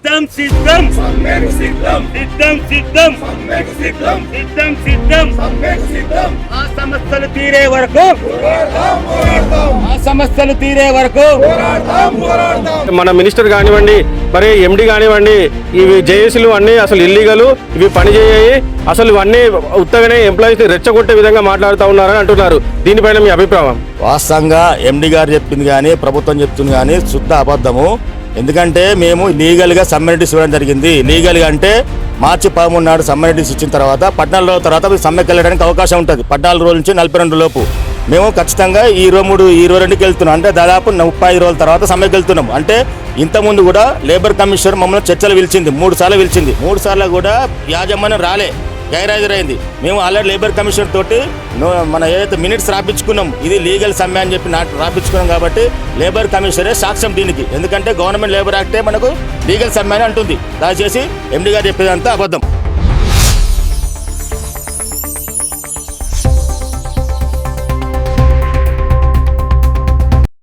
సిద్ధం సిద్ధం ఆ సమస్యలు తీరే వరకు మన మినిస్టర్ కానివ్వండి, మరి ఎండి కానివ్వండి, ఇవి జేఏసీలు అన్నీ అసలు ఇల్లీగల్, ఇవి పని చేయాయి, అసలు ఇవన్నీ ఉత్తగానే ఎంప్లాయీస్ రెచ్చగొట్టే విధంగా మాట్లాడుతూ ఉన్నారని అంటున్నారు. దీనిపైన మీ అభిప్రాయం? వాస్తవంగా ఎండి గారు చెప్పింది కానీ ప్రభుత్వం చెప్తుంది కానీ శుద్ధ అబద్ధము. ఎందుకంటే మేము లీగల్గా సమ్మెనిటీస్ ఇవ్వడం జరిగింది. లీగల్గా అంటే మార్చి 13 నాడు సమ్మెనిటీస్ ఇచ్చిన తర్వాత 14 రోజుల తర్వాత సమ్మెకి వెళ్ళడానికి అవకాశం ఉంటుంది. 14 రోజుల నుంచి 42 లోపు మేము ఖచ్చితంగా 23-22కి వెళ్తున్నాం. అంటే దాదాపు 35 రోజుల తర్వాత సమ్మెకి వెళ్తున్నాం. అంటే ఇంతకుముందు కూడా లేబర్ కమిషనర్ మమ్మల్ని చర్చలు పిలిచింది, 3 సార్లు పిలిచింది. 3 సార్లు కూడా యాజమాన్యం రాలే, గైర్హాజరైంది. మేము ఆల్రెడీ లేబర్ కమిషనర్ తోటి మన ఏదైతే మినిట్స్ రాపించుకున్నాం, ఇది లీగల్ సమ్మె అని చెప్పి రాపించుకున్నాం. కాబట్టి లేబర్ కమిషనరే సాక్ష్యం దీనికి. ఎందుకంటే గవర్నమెంట్ లేబర్ యాక్టే మనకు లీగల్ సమ్మె అని అంటుంది. దయచేసి ఎండి గారు చెప్పేదంతా అబద్ధం.